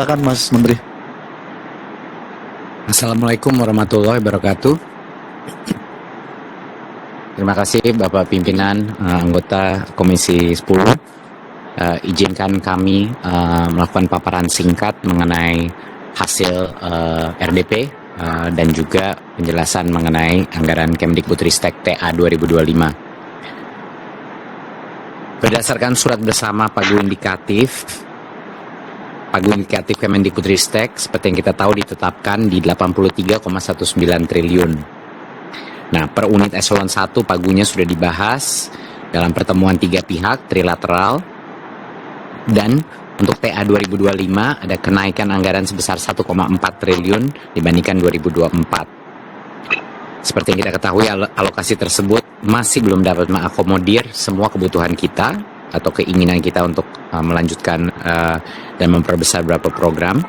Silakan Mas Menteri. Assalamualaikum warahmatullahi wabarakatuh. Terima kasih Bapak Pimpinan, anggota Komisi 10. Izinkan kami melakukan paparan singkat mengenai hasil RDP dan juga penjelasan mengenai anggaran Kemdikbudristek TA 2025. Berdasarkan surat bersama Pagu Indikatif Kemendikbudristek, seperti yang kita tahu ditetapkan di 83,19 triliun. Nah, per unit eselon 1 pagunya sudah dibahas dalam pertemuan 3 pihak trilateral, dan untuk TA 2025 ada kenaikan anggaran sebesar 1,4 triliun dibandingkan 2024. Seperti yang kita ketahui, alokasi tersebut masih belum dapat mengakomodir semua kebutuhan kita atau keinginan kita untuk melanjutkan dan memperbesar beberapa program.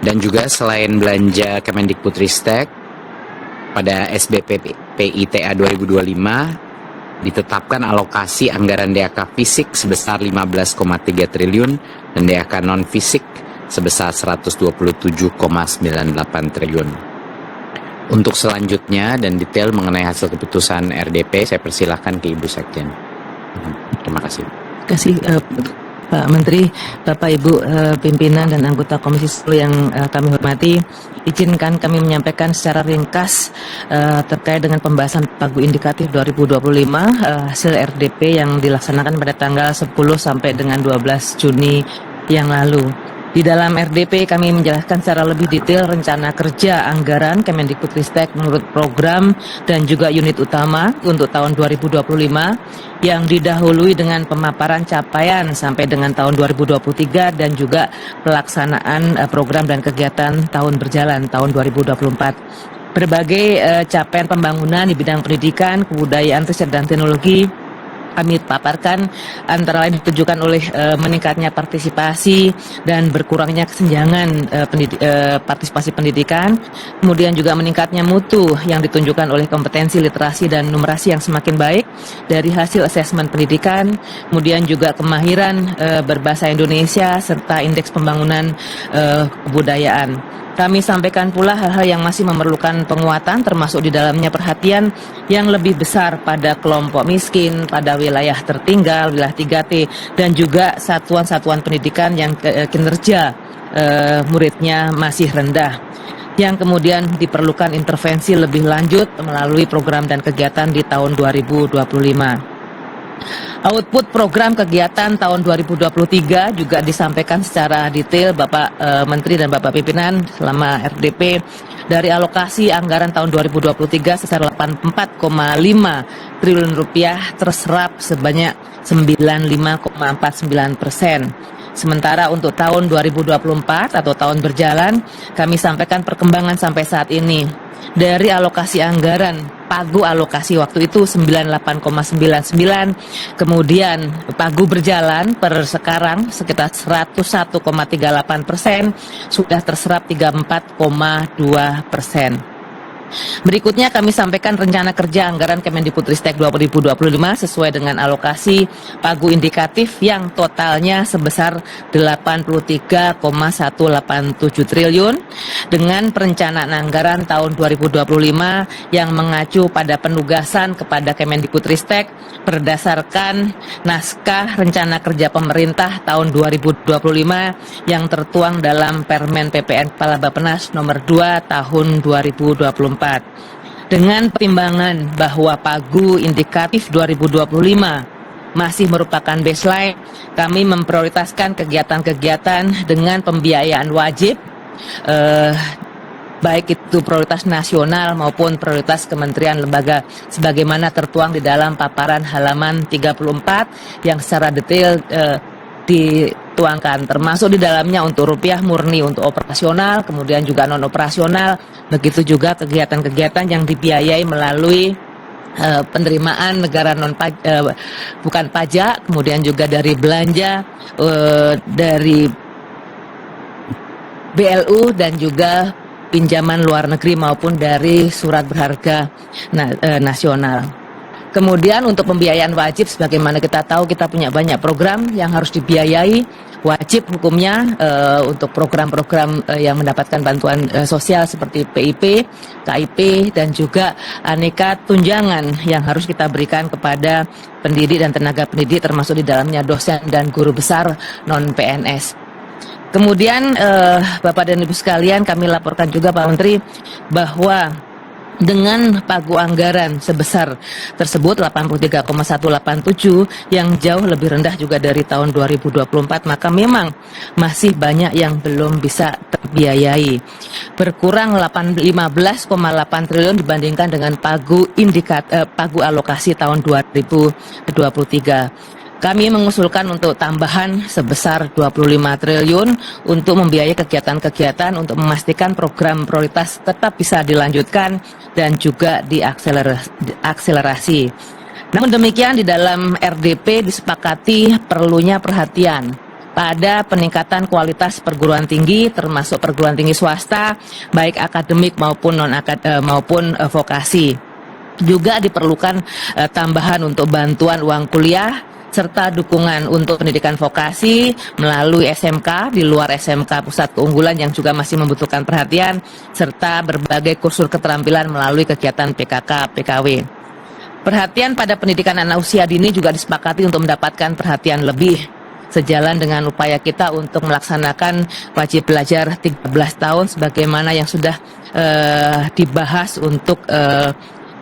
Dan juga selain belanja Kemendikbudristek, pada SBP PITA 2025 ditetapkan alokasi anggaran DAK fisik sebesar 15,3 triliun dan DAK non-fisik sebesar 127,98 triliun. Untuk selanjutnya dan detail mengenai hasil keputusan RDP, saya persilahkan ke Ibu Sekjen. Terima kasih. Terima kasih Pak Menteri, Bapak Ibu pimpinan dan anggota Komisi 10 yang kami hormati. Izinkan kami menyampaikan secara ringkas terkait dengan pembahasan Pagu Indikatif 2025 hasil RDP yang dilaksanakan pada tanggal 10 sampai dengan 12 Juni yang lalu. Di dalam RDP kami menjelaskan secara lebih detail rencana kerja anggaran Kemendikbudristek menurut program dan juga unit utama untuk tahun 2025 yang didahului dengan pemaparan capaian sampai dengan tahun 2023 dan juga pelaksanaan program dan kegiatan tahun berjalan tahun 2024. Berbagai capaian pembangunan di bidang pendidikan, kebudayaan, riset dan teknologi kami paparkan, antara lain ditujukan oleh meningkatnya partisipasi dan berkurangnya kesenjangan partisipasi pendidikan, kemudian juga meningkatnya mutu yang ditunjukkan oleh kompetensi literasi dan numerasi yang semakin baik dari hasil asesmen pendidikan, kemudian juga kemahiran berbahasa Indonesia serta indeks pembangunan kebudayaan. Kami sampaikan pula hal-hal yang masih memerlukan penguatan, termasuk di dalamnya perhatian yang lebih besar pada kelompok miskin, pada wilayah tertinggal, wilayah 3T, dan juga satuan-satuan pendidikan yang kinerja muridnya masih rendah, yang kemudian diperlukan intervensi lebih lanjut melalui program dan kegiatan di tahun 2025. Output program kegiatan tahun 2023 juga disampaikan secara detail Bapak Menteri dan Bapak Pimpinan selama RDP. Dari alokasi anggaran tahun 2023 sebesar 84,5 triliun rupiah terserap sebanyak 95,49%. Sementara untuk tahun 2024 atau tahun berjalan, kami sampaikan perkembangan sampai saat ini. Dari alokasi anggaran, pagu alokasi waktu itu 98,99, kemudian pagu berjalan per sekarang sekitar 101,38%, sudah terserap 34,2%. Berikutnya kami sampaikan rencana kerja anggaran Kemendikbudristek 2025 sesuai dengan alokasi pagu indikatif yang totalnya sebesar 83,187 triliun dengan perencanaan anggaran tahun 2025 yang mengacu pada penugasan kepada Kemendikbudristek berdasarkan naskah rencana kerja pemerintah tahun 2025 yang tertuang dalam Permen PPN Kepala Bappenas nomor 2 tahun 2024. Dengan pertimbangan bahwa pagu indikatif 2025 masih merupakan baseline, kami memprioritaskan kegiatan-kegiatan dengan pembiayaan wajib, baik itu prioritas nasional maupun prioritas kementerian lembaga, sebagaimana tertuang di dalam paparan halaman 34 yang secara detail dituangkan, termasuk di dalamnya untuk rupiah murni untuk operasional, kemudian juga non operasional, begitu juga kegiatan-kegiatan yang dibiayai melalui penerimaan negara bukan pajak, kemudian juga dari belanja dari BLU dan juga pinjaman luar negeri maupun dari surat berharga nasional. Kemudian untuk pembiayaan wajib, sebagaimana kita tahu kita punya banyak program yang harus dibiayai, wajib hukumnya untuk program-program yang mendapatkan bantuan sosial seperti PIP, KIP, dan juga aneka tunjangan yang harus kita berikan kepada pendidik dan tenaga pendidik, termasuk di dalamnya dosen dan guru besar non-PNS. Kemudian Bapak dan Ibu sekalian, kami laporkan juga Pak Menteri bahwa dengan pagu anggaran sebesar tersebut 83,187 yang jauh lebih rendah juga dari tahun 2024, maka memang masih banyak yang belum bisa terbiayai. Berkurang 15,8 triliun dibandingkan dengan pagu alokasi tahun 2023. Kami mengusulkan untuk tambahan sebesar 25 triliun untuk membiayai kegiatan-kegiatan untuk memastikan program prioritas tetap bisa dilanjutkan dan juga diakselerasi. Namun demikian, di dalam RDP disepakati perlunya perhatian pada peningkatan kualitas perguruan tinggi, termasuk perguruan tinggi swasta, baik akademik maupun maupun vokasi. Juga diperlukan tambahan untuk bantuan uang kuliah serta dukungan untuk pendidikan vokasi melalui SMK di luar SMK Pusat Keunggulan yang juga masih membutuhkan perhatian, serta berbagai kursus keterampilan melalui kegiatan PKK, PKW. Perhatian pada pendidikan anak usia dini juga disepakati untuk mendapatkan perhatian lebih, sejalan dengan upaya kita untuk melaksanakan wajib belajar 13 tahun sebagaimana yang sudah dibahas untuk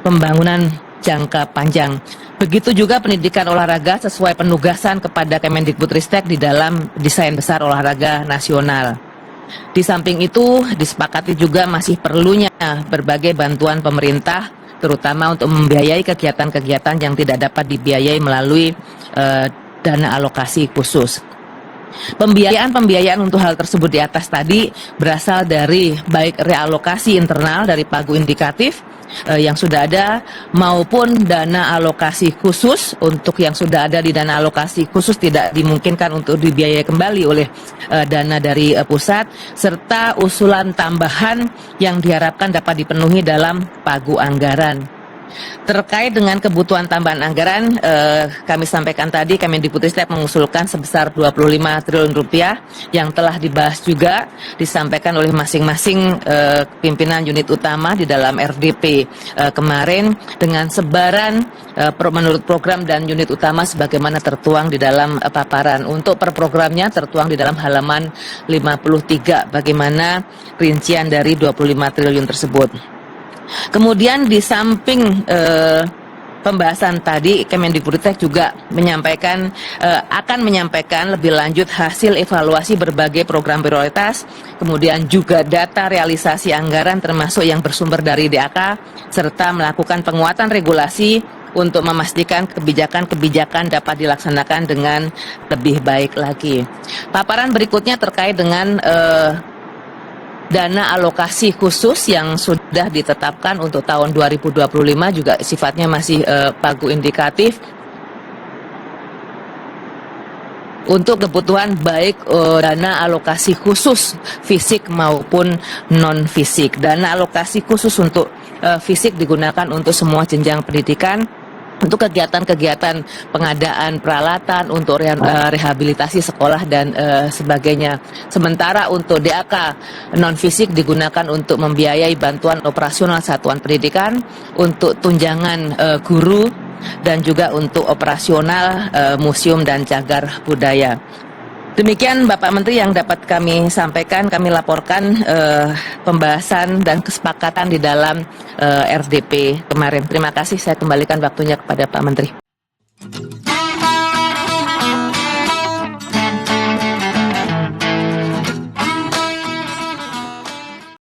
pembangunan jangka panjang. Begitu juga pendidikan olahraga sesuai penugasan kepada Kemendikbudristek di dalam desain besar olahraga nasional. Di samping itu, disepakati juga masih perlunya berbagai bantuan pemerintah, terutama untuk membiayai kegiatan-kegiatan yang tidak dapat dibiayai melalui dana alokasi khusus. Pembiayaan untuk hal tersebut di atas tadi berasal dari baik realokasi internal dari pagu indikatif yang sudah ada maupun dana alokasi khusus. Untuk yang sudah ada di dana alokasi khusus tidak dimungkinkan untuk dibiayai kembali oleh dana dari pusat, serta usulan tambahan yang diharapkan dapat dipenuhi dalam pagu anggaran. Terkait dengan kebutuhan tambahan anggaran, kami sampaikan tadi Kemendikbudristek mengusulkan sebesar 25 triliun rupiah yang telah dibahas juga disampaikan oleh masing-masing pimpinan unit utama di dalam RDP kemarin dengan sebaran menurut program dan unit utama sebagaimana tertuang di dalam paparan. Untuk per programnya tertuang di dalam halaman 53 bagaimana rincian dari 25 triliun tersebut. Kemudian di samping pembahasan tadi, Kemendikbudristek juga akan menyampaikan lebih lanjut hasil evaluasi berbagai program prioritas, kemudian juga data realisasi anggaran termasuk yang bersumber dari DAK, serta melakukan penguatan regulasi untuk memastikan kebijakan-kebijakan dapat dilaksanakan dengan lebih baik lagi. Paparan berikutnya terkait dengan dana alokasi khusus yang sudah ditetapkan untuk tahun 2025 juga sifatnya masih pagu indikatif untuk kebutuhan baik dana alokasi khusus fisik maupun non fisik. Dana alokasi khusus untuk fisik digunakan untuk semua jenjang pendidikan, untuk kegiatan-kegiatan pengadaan peralatan, untuk rehabilitasi sekolah dan sebagainya. Sementara untuk DAK non-fisik digunakan untuk membiayai bantuan operasional satuan pendidikan, untuk tunjangan guru, dan juga untuk operasional museum dan cagar budaya. Demikian Bapak Menteri yang dapat kami sampaikan, kami laporkan pembahasan dan kesepakatan di dalam RDP kemarin. Terima kasih, saya kembalikan waktunya kepada Pak Menteri.